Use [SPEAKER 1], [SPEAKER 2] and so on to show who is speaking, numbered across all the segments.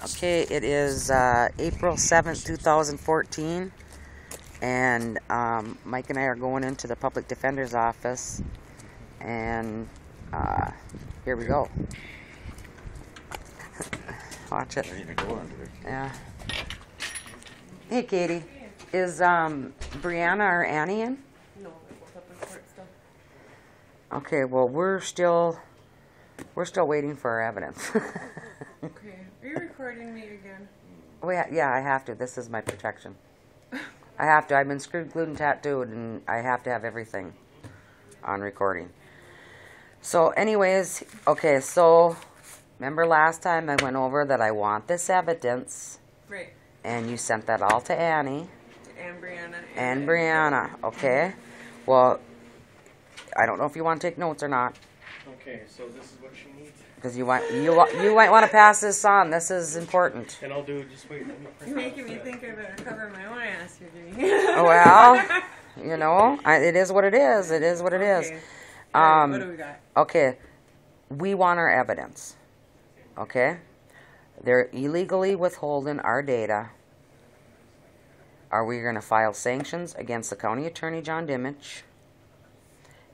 [SPEAKER 1] Okay, it is April 7th, 2014, and Mike and I are going into the public defender's office, and here we go. Watch it. Yeah. Hey, Katie. Is Brianna or Annie in?
[SPEAKER 2] No, they're both up in court still.
[SPEAKER 1] Okay, well, we're still waiting for our evidence.
[SPEAKER 2] Okay. Are you recording me again?
[SPEAKER 1] Oh, yeah, I have to. This is my protection. I have to. I've been screwed, glued, and tattooed, and I have to have everything on recording. So, anyways, okay, so remember last time I went over that I want this evidence,
[SPEAKER 2] Right.
[SPEAKER 1] and you sent that all to Annie.
[SPEAKER 2] And Brianna.
[SPEAKER 1] And Brianna, okay? Well, I don't know if you want to take notes or not.
[SPEAKER 3] Okay, so this is what she needs.
[SPEAKER 1] Because you might want to pass this on. This is important.
[SPEAKER 3] And I'll do, just wait, let me print
[SPEAKER 2] You're making me think I better cover my own ass here, Jimmy.
[SPEAKER 1] Well, you know, it is what it is. It is what it is.
[SPEAKER 2] Okay. All right, what do we got?
[SPEAKER 1] Okay, we want our evidence. Okay? They're illegally withholding our data. Are we going to file sanctions against the County Attorney, John Dimich?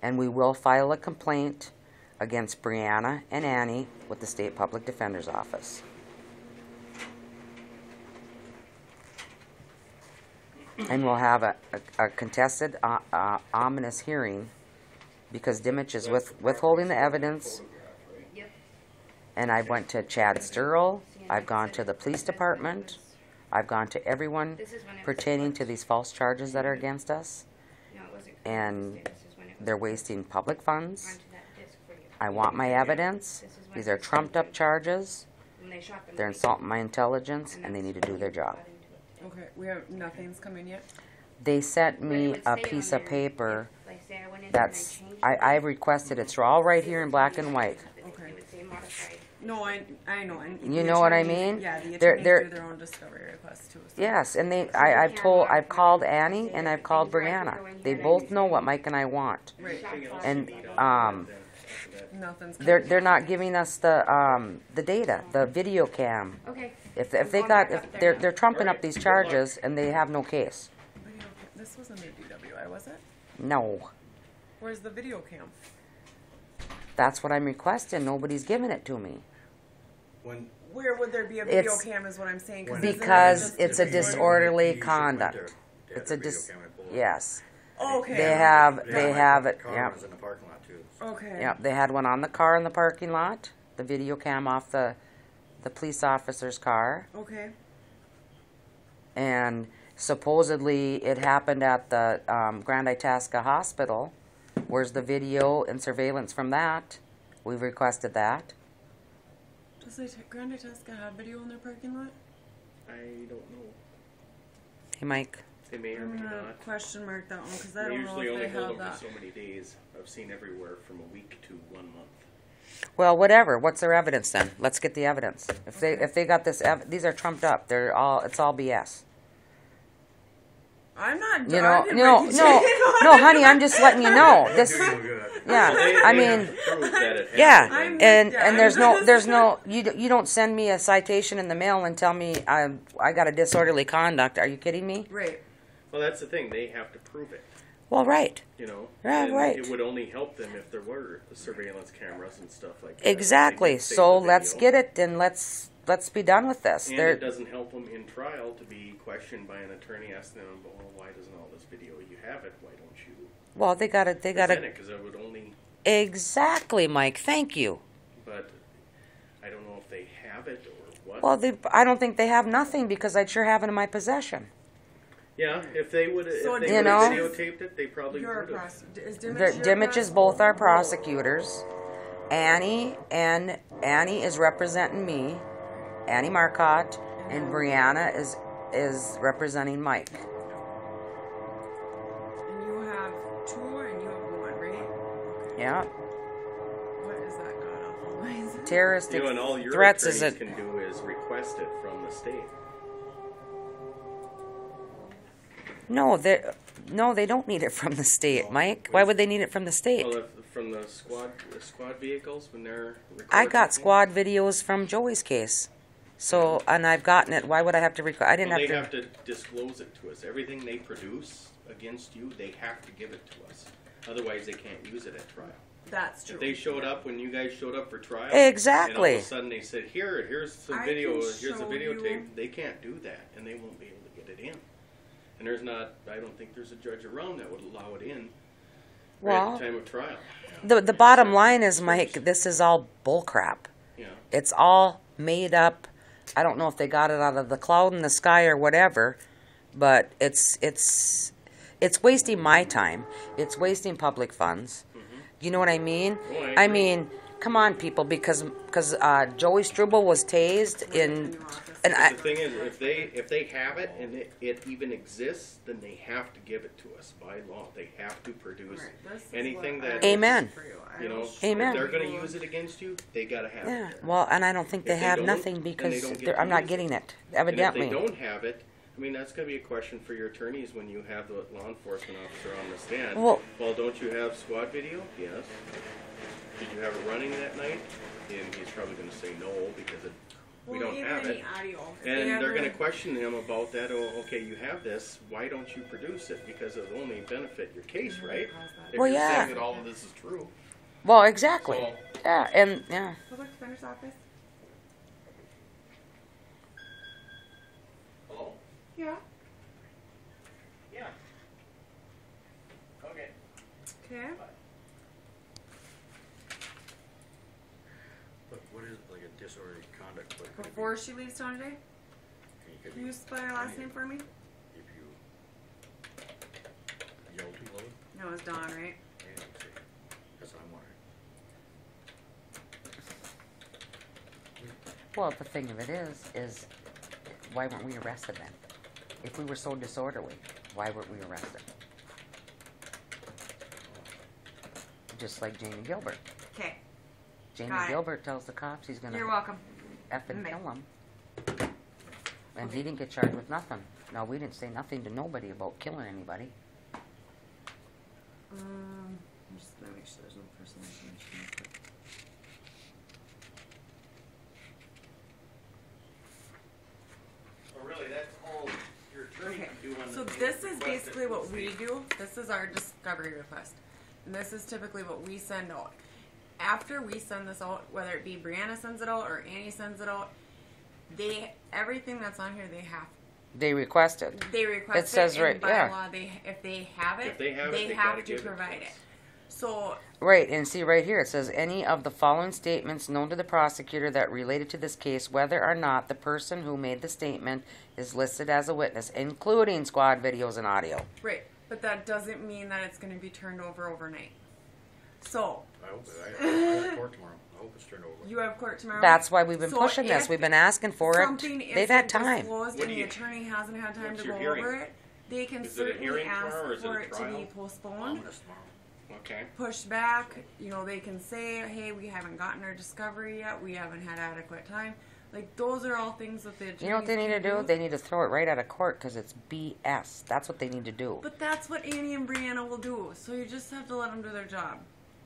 [SPEAKER 1] And we will file a complaint against Brianna and Annie with the State Public Defender's Office. And we'll have a contested, ominous hearing because Dimich is withholding the evidence. And I went to Chad Struble. I've gone to the police department. I've gone to everyone pertaining to these false charges that are against us. And they're wasting public funds. I want my evidence. These are trumped up charges. They're insulting my intelligence, and they need to do their job.
[SPEAKER 2] Okay, we have nothing's coming yet.
[SPEAKER 1] They sent me a piece of paper that's, I requested, it's all right here in black and white.
[SPEAKER 2] Okay. No, I know. And
[SPEAKER 1] You know what I mean?
[SPEAKER 2] Yeah, the
[SPEAKER 1] They're-
[SPEAKER 2] attorneys do their own discovery requests too. So.
[SPEAKER 1] Yes, and I've called Annie and I've called Brianna. They both know what Mike and I want.
[SPEAKER 2] Right.
[SPEAKER 1] And
[SPEAKER 2] Nothing's coming.
[SPEAKER 1] they're not giving us the data, the video cam.
[SPEAKER 4] Okay.
[SPEAKER 1] If they're trumping up these charges and they have no case.
[SPEAKER 2] Video cam. This wasn't a DWI, was it?
[SPEAKER 1] No.
[SPEAKER 2] Where's the video cam?
[SPEAKER 1] That's what I'm requesting. Nobody's giving it to me.
[SPEAKER 2] Where would there be a video
[SPEAKER 1] It's-
[SPEAKER 2] cam is what I'm saying.
[SPEAKER 1] Because it's a disorderly conduct. It's a yes.
[SPEAKER 2] Okay.
[SPEAKER 1] They have it. Yeah.
[SPEAKER 5] In the parking lot too.
[SPEAKER 2] Okay.
[SPEAKER 1] Yeah, they had one on the car in the parking lot, the video cam off the police officer's car,
[SPEAKER 2] Okay.
[SPEAKER 1] and supposedly it happened at the Grand Itasca Hospital. Where's the video and surveillance from that? We've requested that.
[SPEAKER 2] Does Grand Itasca have video in their parking lot?
[SPEAKER 3] I don't know.
[SPEAKER 1] Hey, Mike.
[SPEAKER 3] They may or
[SPEAKER 2] I'm
[SPEAKER 3] may
[SPEAKER 2] gonna
[SPEAKER 3] not.
[SPEAKER 2] question mark that one because I
[SPEAKER 3] They
[SPEAKER 2] don't know
[SPEAKER 3] usually
[SPEAKER 2] if
[SPEAKER 3] only
[SPEAKER 2] they
[SPEAKER 3] hold
[SPEAKER 2] have
[SPEAKER 3] them
[SPEAKER 2] that.
[SPEAKER 3] for so many days. I've seen everywhere from a week to 1 month.
[SPEAKER 1] Well, whatever. What's their evidence then? Let's get the evidence. If they got this, these are trumped up. It's all BS.
[SPEAKER 2] I'm not.
[SPEAKER 1] You know, no, honey. I'm just letting you know this. Yeah, I mean, yeah,
[SPEAKER 2] I'm
[SPEAKER 1] and
[SPEAKER 2] done.
[SPEAKER 1] there's no. You don't send me a citation in the mail and tell me I got a disorderly conduct. Are you kidding me?
[SPEAKER 2] Right.
[SPEAKER 3] Well, that's the thing. They have to prove it.
[SPEAKER 1] Well, right.
[SPEAKER 3] You know.
[SPEAKER 1] Yeah,
[SPEAKER 3] And
[SPEAKER 1] right.
[SPEAKER 3] It would only help them if there were the surveillance cameras and stuff like that.
[SPEAKER 1] Exactly.
[SPEAKER 3] They could save
[SPEAKER 1] So
[SPEAKER 3] the
[SPEAKER 1] let's
[SPEAKER 3] video.
[SPEAKER 1] get it and let's be done with this.
[SPEAKER 3] And it doesn't help them in trial to be questioned by an attorney asking them, well, why doesn't all this video, you have it, why don't you
[SPEAKER 1] Well, they got
[SPEAKER 3] present
[SPEAKER 1] to
[SPEAKER 3] it? Because it would only,
[SPEAKER 1] exactly, Mike. Thank you.
[SPEAKER 3] but I don't know if they have it or what.
[SPEAKER 1] Well, I don't think they have nothing because I'd sure have it in my possession.
[SPEAKER 3] Yeah, if they would
[SPEAKER 2] So
[SPEAKER 3] if they
[SPEAKER 1] you
[SPEAKER 3] would
[SPEAKER 1] know,
[SPEAKER 3] have videotaped it, they probably
[SPEAKER 2] You're a
[SPEAKER 3] would have.
[SPEAKER 2] prosecutor. Is Dimich
[SPEAKER 1] The
[SPEAKER 2] your
[SPEAKER 1] Dimich is both our prosecutors. Annie is representing me. Annie Marcotte and Brianna is representing Mike.
[SPEAKER 2] And you have two and you have one, right?
[SPEAKER 1] Yeah.
[SPEAKER 2] What is that god awful noise?
[SPEAKER 1] Terroristic
[SPEAKER 3] You know, and all your
[SPEAKER 1] threats
[SPEAKER 3] attorneys
[SPEAKER 1] is
[SPEAKER 3] can do is request it from the state.
[SPEAKER 1] no, they don't need it from the state, Mike. Why would they need it from the state?
[SPEAKER 3] Well, from the squad vehicles when they're recording
[SPEAKER 1] I got
[SPEAKER 3] things.
[SPEAKER 1] squad videos from Joey's case. So, and I've gotten it. Why would I have to record? I didn't
[SPEAKER 3] Well,
[SPEAKER 1] have
[SPEAKER 3] they
[SPEAKER 1] to.
[SPEAKER 3] have to disclose it to us. Everything they produce against you, they have to give it to us. Otherwise, they can't use it at trial.
[SPEAKER 2] That's true.
[SPEAKER 3] If they showed up when you guys showed up for trial,
[SPEAKER 1] Exactly.
[SPEAKER 3] and all of a sudden they said, here's some
[SPEAKER 2] I
[SPEAKER 3] video,
[SPEAKER 2] can
[SPEAKER 3] here's a
[SPEAKER 2] show
[SPEAKER 3] videotape,
[SPEAKER 2] you.
[SPEAKER 3] they can't do that, and they won't be able to get it in. And there's not, I don't think there's a judge around that would allow it in right
[SPEAKER 1] Well,
[SPEAKER 3] at the time of trial.
[SPEAKER 1] the bottom line is, Mike, this is all bullcrap.
[SPEAKER 3] Yeah.
[SPEAKER 1] It's all made up. I don't know if they got it out of the cloud in the sky or whatever, but it's wasting my time. It's wasting public funds. You know what I mean?
[SPEAKER 3] Oh, I
[SPEAKER 1] I
[SPEAKER 3] agree.
[SPEAKER 1] mean, come on, people, because Joey Struble was tased in, and
[SPEAKER 3] The thing is, if they have it and it even exists, then they have to give it to us by law. They have to produce anything that
[SPEAKER 1] Amen.
[SPEAKER 3] you know.
[SPEAKER 1] Amen.
[SPEAKER 3] If they're going to use it against you, they got to have
[SPEAKER 1] Yeah,
[SPEAKER 3] it.
[SPEAKER 1] well, and I don't think they
[SPEAKER 3] If they
[SPEAKER 1] have
[SPEAKER 3] don't,
[SPEAKER 1] nothing
[SPEAKER 3] then they
[SPEAKER 1] because
[SPEAKER 3] don't get to
[SPEAKER 1] I'm not
[SPEAKER 3] use
[SPEAKER 1] getting
[SPEAKER 3] it.
[SPEAKER 1] it, evidently.
[SPEAKER 3] And if they don't have it, I mean, that's going to be a question for your attorneys when you have the law enforcement officer on the stand.
[SPEAKER 1] Well,
[SPEAKER 3] don't you have squad video? Yes. Did you have it running that night? And he's probably going to say no because we don't have it.
[SPEAKER 2] Audio.
[SPEAKER 3] And they're going to question him about that. Oh, okay, you have this. Why don't you produce it? Because it will only benefit your case, right? If
[SPEAKER 1] Well,
[SPEAKER 3] you're
[SPEAKER 1] yeah.
[SPEAKER 3] saying that all of this is true.
[SPEAKER 1] well, exactly.
[SPEAKER 3] So-
[SPEAKER 1] Yeah, and yeah.
[SPEAKER 2] Public Defender's Office?
[SPEAKER 3] Hello?
[SPEAKER 2] Yeah.
[SPEAKER 3] Yeah. Okay.
[SPEAKER 2] Okay.
[SPEAKER 4] But what is like a disorderly conduct? What could it be?
[SPEAKER 2] Before she leaves town today, can you spell her last name for me?
[SPEAKER 4] If you yell too loud?
[SPEAKER 2] No, it's Dawn, right?
[SPEAKER 4] Yeah, okay. That's what I'm wondering.
[SPEAKER 1] Well, the thing of it is why weren't we arrested then? If we were so disorderly, why weren't we arrested? Just like Jamie Gilbert.
[SPEAKER 2] Okay.
[SPEAKER 1] Jamie
[SPEAKER 2] Got it.
[SPEAKER 1] Gilbert tells the cops he's gonna
[SPEAKER 2] You're welcome.
[SPEAKER 1] F and
[SPEAKER 2] Bye.
[SPEAKER 1] kill him. And he didn't get charged with nothing. No, we didn't say nothing to nobody about killing anybody.
[SPEAKER 2] I'm just gonna make sure there's no personal information.
[SPEAKER 3] Well, really, that's all your attorney
[SPEAKER 2] Okay,
[SPEAKER 3] can do on
[SPEAKER 2] so
[SPEAKER 3] the
[SPEAKER 2] this is
[SPEAKER 3] request
[SPEAKER 2] basically
[SPEAKER 3] that
[SPEAKER 2] what
[SPEAKER 3] we
[SPEAKER 2] we
[SPEAKER 3] see.
[SPEAKER 2] do. This is our discovery request. And this is typically what we send out. After we send this out, whether it be Brianna sends it out or Annie sends it out, everything that's on here
[SPEAKER 1] They requested.
[SPEAKER 2] they request
[SPEAKER 1] It says
[SPEAKER 2] and
[SPEAKER 1] right-
[SPEAKER 2] by
[SPEAKER 1] yeah.
[SPEAKER 2] law if they have it,
[SPEAKER 3] If they have it, they
[SPEAKER 2] have
[SPEAKER 3] gotta
[SPEAKER 2] to
[SPEAKER 3] give it to
[SPEAKER 2] provide
[SPEAKER 3] us.
[SPEAKER 2] it. So
[SPEAKER 1] Right, and see right here, it says any of the following statements known to the prosecutor that related to this case, whether or not the person who made the statement is listed as a witness, including squad videos and audio.
[SPEAKER 2] right, but that doesn't mean that it's going to be turned over overnight. So
[SPEAKER 4] I hope I have court tomorrow. I hope it's turned over.
[SPEAKER 2] you have court tomorrow.
[SPEAKER 1] That's why we've been
[SPEAKER 2] So
[SPEAKER 1] pushing this.
[SPEAKER 2] if
[SPEAKER 1] We've been asking for it.
[SPEAKER 2] something
[SPEAKER 1] They've had
[SPEAKER 2] isn't
[SPEAKER 1] time.
[SPEAKER 2] disclosed
[SPEAKER 3] What
[SPEAKER 2] and
[SPEAKER 3] do
[SPEAKER 2] the
[SPEAKER 3] you-
[SPEAKER 2] attorney hasn't had time
[SPEAKER 3] what's
[SPEAKER 2] to
[SPEAKER 3] your
[SPEAKER 2] go
[SPEAKER 3] hearing?
[SPEAKER 2] over it, they can
[SPEAKER 3] Is it a
[SPEAKER 2] certainly
[SPEAKER 3] hearing
[SPEAKER 2] ask
[SPEAKER 3] tomorrow or is it
[SPEAKER 2] for
[SPEAKER 3] a
[SPEAKER 2] it to
[SPEAKER 3] trial?
[SPEAKER 2] be postponed,
[SPEAKER 4] Ominous tomorrow.
[SPEAKER 3] Okay.
[SPEAKER 2] pushed back. You know, they can say, hey, we haven't gotten our discovery yet, we haven't had adequate time. Like, those are all things that the attorneys
[SPEAKER 1] You know what they need to
[SPEAKER 2] can
[SPEAKER 1] do? They need to throw it right out of court because it's BS. That's what they need to do.
[SPEAKER 2] But that's what Annie and Brianna will do. So you just have to let them do their job.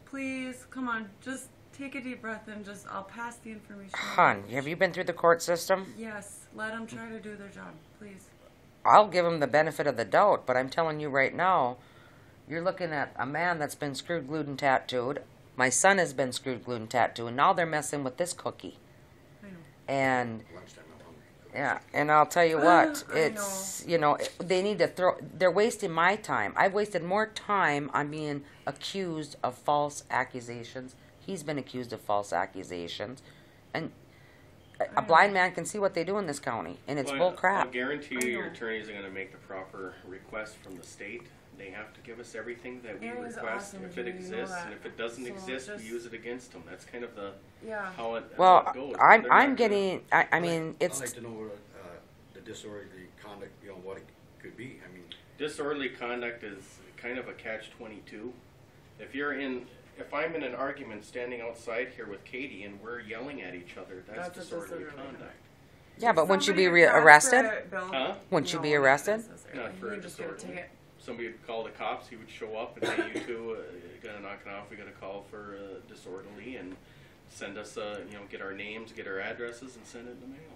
[SPEAKER 2] Please, come on, just take a deep breath and I'll pass the information.
[SPEAKER 1] Hun, have you been through the court system?
[SPEAKER 2] Yes, let them try to do their job, please.
[SPEAKER 1] I'll give them the benefit of the doubt, but I'm telling you right now, you're looking at a man that's been screwed, glued, and tattooed. My son has been screwed, glued, and tattooed, and now they're messing with this cookie.
[SPEAKER 2] I know.
[SPEAKER 1] And
[SPEAKER 4] Lunchtime, I'm hungry.
[SPEAKER 1] yeah, and I'll tell you what,
[SPEAKER 2] I
[SPEAKER 1] it's, you know, they need to they're wasting my time. I've wasted more time on being accused of false accusations. He's been accused of false accusations. And a blind man can see what they do in this county, and it's bull
[SPEAKER 3] I'll
[SPEAKER 1] crap.
[SPEAKER 3] guarantee
[SPEAKER 2] I
[SPEAKER 3] you your
[SPEAKER 2] know.
[SPEAKER 3] attorneys are going to make the proper request from the state. They have to give us everything that we
[SPEAKER 2] Annie's
[SPEAKER 3] request
[SPEAKER 2] awesome,
[SPEAKER 3] if it
[SPEAKER 2] Judy, you know
[SPEAKER 3] exists,
[SPEAKER 2] that.
[SPEAKER 3] and if it doesn't
[SPEAKER 2] So
[SPEAKER 3] exist,
[SPEAKER 2] just-
[SPEAKER 3] we use it against them. That's kind of the
[SPEAKER 2] Yeah.
[SPEAKER 3] how it
[SPEAKER 1] Well,
[SPEAKER 3] goes.
[SPEAKER 1] I'm
[SPEAKER 3] They're not gonna-
[SPEAKER 1] getting. I mean,
[SPEAKER 4] I'd
[SPEAKER 1] it's
[SPEAKER 4] like to know what the disorderly conduct, what it could be. I mean,
[SPEAKER 3] disorderly conduct is kind of a catch-22. If I'm in an argument standing outside here with Katie and we're yelling at each other, that's
[SPEAKER 2] That's a
[SPEAKER 3] disorderly
[SPEAKER 2] disorderly
[SPEAKER 3] conduct.
[SPEAKER 1] yeah, but wouldn't you be
[SPEAKER 2] Somebody across
[SPEAKER 1] arrested?
[SPEAKER 2] the building-
[SPEAKER 3] Huh?
[SPEAKER 1] Wouldn't you be
[SPEAKER 2] No,
[SPEAKER 1] arrested?
[SPEAKER 2] necessarily.
[SPEAKER 3] Not for
[SPEAKER 2] You
[SPEAKER 3] a
[SPEAKER 2] just get a
[SPEAKER 3] disorderly.
[SPEAKER 2] ticket.
[SPEAKER 3] Somebody would call the cops, he would show up and say, you two, gotta knock it off, we got a call for disorderly, and send us, get our names, get our addresses, and send it in the mail.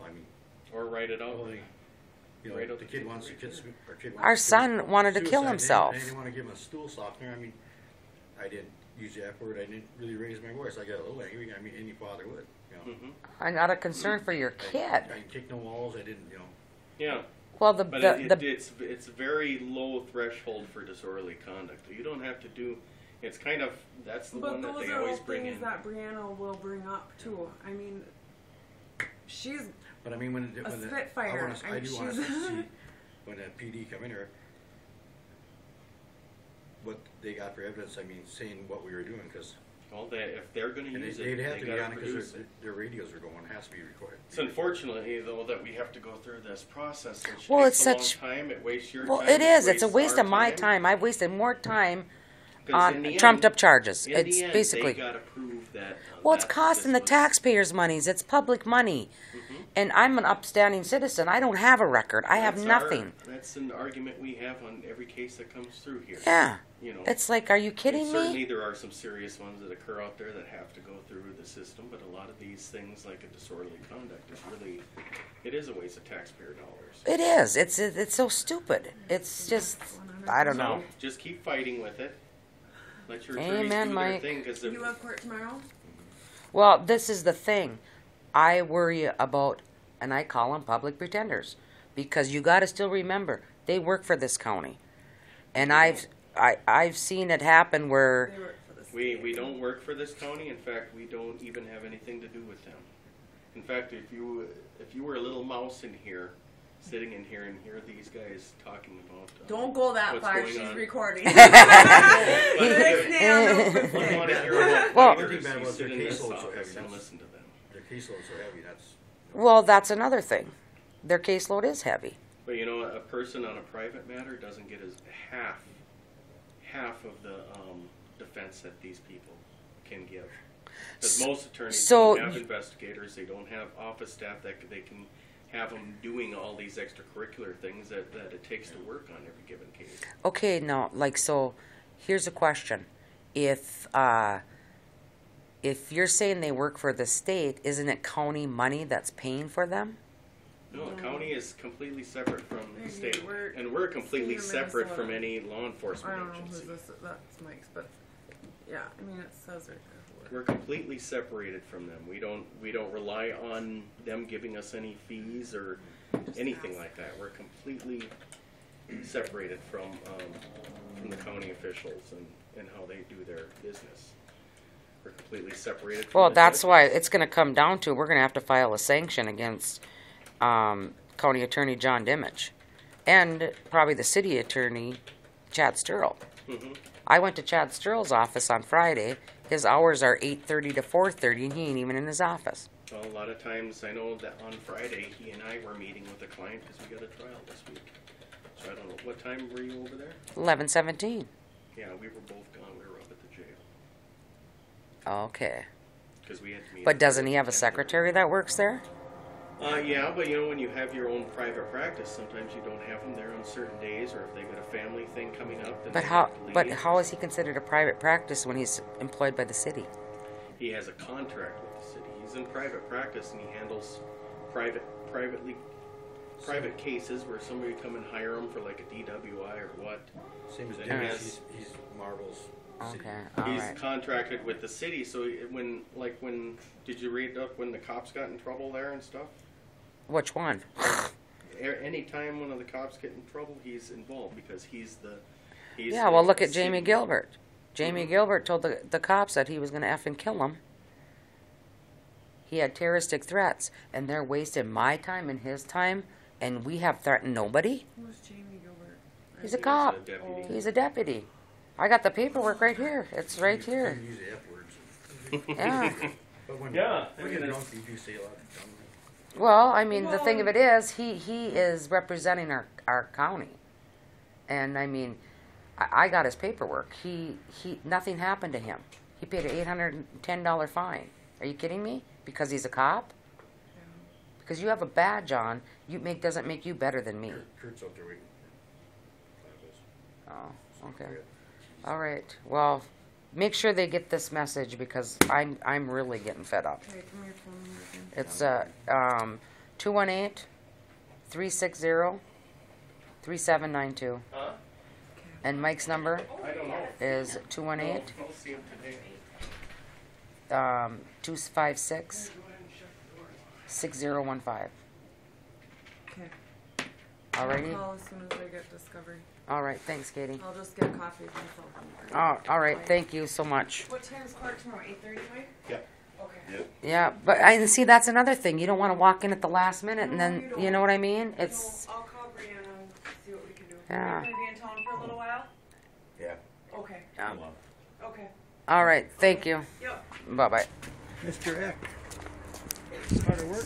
[SPEAKER 4] I mean,
[SPEAKER 3] Or write it out.
[SPEAKER 4] well, you know,
[SPEAKER 3] Right out
[SPEAKER 4] the
[SPEAKER 3] the
[SPEAKER 4] kid
[SPEAKER 3] tip
[SPEAKER 4] wants,
[SPEAKER 3] right
[SPEAKER 4] the
[SPEAKER 3] there.
[SPEAKER 4] kid wants
[SPEAKER 1] Our
[SPEAKER 4] to
[SPEAKER 1] son wanted to kill
[SPEAKER 4] suicide,
[SPEAKER 1] himself.
[SPEAKER 4] They didn't want to give him a stool softener. I mean, I didn't use the F word. I didn't really raise my voice. I got a little angry. I mean, any father would, you know.
[SPEAKER 1] I got a concern for your
[SPEAKER 4] I
[SPEAKER 1] kid.
[SPEAKER 4] didn't kick no walls. I didn't, you know.
[SPEAKER 3] Yeah.
[SPEAKER 1] Well,
[SPEAKER 3] But it's very low threshold for disorderly conduct. You don't have to do. It's kind of that's the
[SPEAKER 2] But
[SPEAKER 3] one that
[SPEAKER 2] those
[SPEAKER 3] they
[SPEAKER 2] are all
[SPEAKER 3] always bring
[SPEAKER 2] things
[SPEAKER 3] in.
[SPEAKER 2] that Brianna will bring up too. I mean, she's
[SPEAKER 4] But I mean, when
[SPEAKER 2] A spitfire.
[SPEAKER 4] I do want to
[SPEAKER 2] She's-
[SPEAKER 4] see when a PD come in here, what they got for evidence. I mean, saying what we were doing, because
[SPEAKER 3] Well, if they're going to use
[SPEAKER 4] they'd
[SPEAKER 3] it,
[SPEAKER 4] have
[SPEAKER 3] they
[SPEAKER 4] to be
[SPEAKER 3] got
[SPEAKER 4] on
[SPEAKER 3] to
[SPEAKER 4] it
[SPEAKER 3] produce
[SPEAKER 4] because
[SPEAKER 3] it.
[SPEAKER 4] their radios are going. It has to be recorded.
[SPEAKER 3] It's unfortunately though that we have to go through this process. Which
[SPEAKER 1] Well,
[SPEAKER 3] takes
[SPEAKER 1] it's
[SPEAKER 3] a long
[SPEAKER 1] such-
[SPEAKER 3] time. It wastes your
[SPEAKER 1] Well,
[SPEAKER 3] time.
[SPEAKER 1] it is. It's a
[SPEAKER 3] wastes
[SPEAKER 1] waste
[SPEAKER 3] our
[SPEAKER 1] of my time. I've wasted more time
[SPEAKER 3] 'Cause in
[SPEAKER 1] on
[SPEAKER 3] the
[SPEAKER 1] trumped
[SPEAKER 3] end-
[SPEAKER 1] up charges.
[SPEAKER 3] In
[SPEAKER 1] It's
[SPEAKER 3] the end,
[SPEAKER 1] basically.
[SPEAKER 3] they got to prove that.
[SPEAKER 1] Well, it's
[SPEAKER 3] that
[SPEAKER 1] costing the
[SPEAKER 3] this was-
[SPEAKER 1] taxpayers' monies. It's public money. And I'm an upstanding citizen. I don't have a record. I have
[SPEAKER 3] That's
[SPEAKER 1] nothing.
[SPEAKER 3] That's an argument we have on every case that comes through here.
[SPEAKER 1] Yeah.
[SPEAKER 3] You know.
[SPEAKER 1] It's like, are you kidding
[SPEAKER 3] And certainly
[SPEAKER 1] me?
[SPEAKER 3] there are some serious ones that occur out there that have to go through the system, but a lot of these things like a disorderly conduct is really, it is a waste of taxpayer dollars.
[SPEAKER 1] It is. It's so stupid. It's just, I don't know.
[SPEAKER 3] So just keep fighting with it. Let your attorneys
[SPEAKER 1] Amen,
[SPEAKER 3] do
[SPEAKER 1] Mike.
[SPEAKER 3] their thing, because
[SPEAKER 2] you have court tomorrow.
[SPEAKER 1] Well, this is the thing. I worry about, and I call them public pretenders, because you got to still remember they work for this county, and I've seen it happen where
[SPEAKER 2] They work for the
[SPEAKER 3] we
[SPEAKER 2] state.
[SPEAKER 3] don't work for this county. In fact, we don't even have anything to do with them. In fact, if you were a little mouse in here, sitting in here and hear these guys talking about
[SPEAKER 2] Don't go that
[SPEAKER 3] what's
[SPEAKER 2] far.
[SPEAKER 3] going
[SPEAKER 2] She's
[SPEAKER 3] on.
[SPEAKER 2] recording.
[SPEAKER 3] But
[SPEAKER 2] Next
[SPEAKER 3] if you want to hear about
[SPEAKER 1] Well-
[SPEAKER 3] fighters,
[SPEAKER 4] One thing bad
[SPEAKER 3] you
[SPEAKER 4] about
[SPEAKER 3] sit
[SPEAKER 4] their
[SPEAKER 3] in this
[SPEAKER 4] caseloads so
[SPEAKER 3] office
[SPEAKER 4] heavy,
[SPEAKER 3] and
[SPEAKER 4] that's-
[SPEAKER 3] listen to them.
[SPEAKER 4] Their caseloads are heavy. That's
[SPEAKER 1] well, that's another thing. Their caseload is heavy.
[SPEAKER 3] But you know, a person on a private matter doesn't get as half of the defense that these people can give. Because most attorneys
[SPEAKER 1] So
[SPEAKER 3] don't have
[SPEAKER 1] y-
[SPEAKER 3] investigators, they don't have office staff that they can have them doing all these extracurricular things that it takes to work on every given case.
[SPEAKER 1] Okay, now, like, so, here's a question. If you're saying they work for the state, isn't it county money that's paying for them?
[SPEAKER 3] No, the county is completely separate from the
[SPEAKER 2] Maybe
[SPEAKER 3] state,
[SPEAKER 2] we're-
[SPEAKER 3] and we're completely
[SPEAKER 2] State of
[SPEAKER 3] separate
[SPEAKER 2] Minnesota.
[SPEAKER 3] from any law
[SPEAKER 2] I
[SPEAKER 3] enforcement
[SPEAKER 2] don't know who's
[SPEAKER 3] agency.
[SPEAKER 2] this. That's Mike's, but yeah, I mean it says right there.
[SPEAKER 3] We're completely separated from them. We don't rely on them giving us any fees or anything like that. We're completely separated from the county officials and how they do their business. We're completely separated from
[SPEAKER 1] Well,
[SPEAKER 3] the
[SPEAKER 1] that's why
[SPEAKER 3] citizens.
[SPEAKER 1] it's going to come down to, we're going to have to file a sanction against County Attorney John Dimmich and probably the City Attorney Chad Sturl.
[SPEAKER 3] Mhm.
[SPEAKER 1] I went to Chad Sturl's office on Friday. His hours are 8:30 to 4:30, and he ain't even in his office.
[SPEAKER 3] Well, a lot of times I know that on Friday he and I were meeting with a client because we got a trial this week. So I don't know, what time were you over there?
[SPEAKER 1] 11:17.
[SPEAKER 3] Yeah, we were both gone. We were up at the jail
[SPEAKER 1] Okay.
[SPEAKER 3] because we had to meet.
[SPEAKER 1] But
[SPEAKER 3] at
[SPEAKER 1] doesn't he have a
[SPEAKER 3] 10:30.
[SPEAKER 1] secretary that works there?
[SPEAKER 3] Yeah, but you know, when you have your own private practice, sometimes you don't have them there on certain days, or if they got a family thing coming up. Then
[SPEAKER 1] But
[SPEAKER 3] they
[SPEAKER 1] how?
[SPEAKER 3] have to
[SPEAKER 1] But
[SPEAKER 3] leave.
[SPEAKER 1] how is he considered a private practice when he's employed by the city?
[SPEAKER 3] He has a contract with the city. He's in private practice and he handles private cases where somebody come and hire him for like a DWI or what.
[SPEAKER 4] same as
[SPEAKER 3] Then
[SPEAKER 4] Dennis.
[SPEAKER 3] yes.
[SPEAKER 4] He's Marvel's city.
[SPEAKER 1] Okay. All
[SPEAKER 3] He's
[SPEAKER 1] right.
[SPEAKER 3] contracted with the city, so when did you read up when the cops got in trouble there and stuff?
[SPEAKER 1] Which one?
[SPEAKER 3] Anytime one of the cops get in trouble, he's involved because he's
[SPEAKER 1] Yeah, well, look at
[SPEAKER 3] the
[SPEAKER 1] Jamie
[SPEAKER 3] city.
[SPEAKER 1] Gilbert. Jamie
[SPEAKER 3] Mhm.
[SPEAKER 1] Gilbert told the cops that he was going to effing kill him. He had terroristic threats, and they're wasting my time and his time, and we have threatened nobody.
[SPEAKER 2] Who's Jamie Gilbert?
[SPEAKER 1] He's a
[SPEAKER 3] He's
[SPEAKER 1] cop.
[SPEAKER 3] a deputy.
[SPEAKER 1] He's a deputy. I got the paperwork right here. It's right here.
[SPEAKER 4] Couldn't use the F words.
[SPEAKER 1] Yeah.
[SPEAKER 4] But when
[SPEAKER 3] Yeah, I
[SPEAKER 4] when
[SPEAKER 3] mean,
[SPEAKER 4] you're
[SPEAKER 3] it's-
[SPEAKER 4] drunk, you do say a lot of dumb things.
[SPEAKER 1] Well, I mean, the thing of it is, he is representing our county, and I mean, I got his paperwork. He nothing happened to him. He paid an $810 fine. Are you kidding me? Because he's a cop? Because you have a badge on, doesn't make you better than me.
[SPEAKER 4] Kurt's out there waiting for
[SPEAKER 1] Oh, okay. All right. Well, make sure they get this message because I'm really getting fed up.
[SPEAKER 2] Okay, come here, phone number again.
[SPEAKER 1] It's 218-360-3792.
[SPEAKER 3] Huh?
[SPEAKER 1] And Mike's number
[SPEAKER 3] I don't know.
[SPEAKER 1] is 218
[SPEAKER 3] I'll see him today.
[SPEAKER 1] 256 6015.
[SPEAKER 2] Okay.
[SPEAKER 1] Alrighty?
[SPEAKER 2] I'll call as soon as I get Discovery.
[SPEAKER 1] Alright, thanks, Katie.
[SPEAKER 2] I'll just get a copy of myself.
[SPEAKER 1] Oh, alright, thank you so much.
[SPEAKER 2] What time's court tomorrow? 8:30, Mike?
[SPEAKER 4] Yep.
[SPEAKER 2] Okay.
[SPEAKER 4] Yep.
[SPEAKER 1] Yeah, but I see that's another thing. You don't want to walk in at the last minute and
[SPEAKER 2] No,
[SPEAKER 1] then,
[SPEAKER 2] you don't.
[SPEAKER 1] you know what I mean? It's,
[SPEAKER 2] So I'll call Brianna and see what we can do.
[SPEAKER 1] Yeah.
[SPEAKER 2] Are you gonna be in town for a little while?
[SPEAKER 4] Yeah.
[SPEAKER 2] Okay.
[SPEAKER 1] yeah.
[SPEAKER 2] Okay.
[SPEAKER 1] Alright, thank you.
[SPEAKER 2] Yep.
[SPEAKER 1] Bye-bye.
[SPEAKER 4] Mr. Eck. Start of work.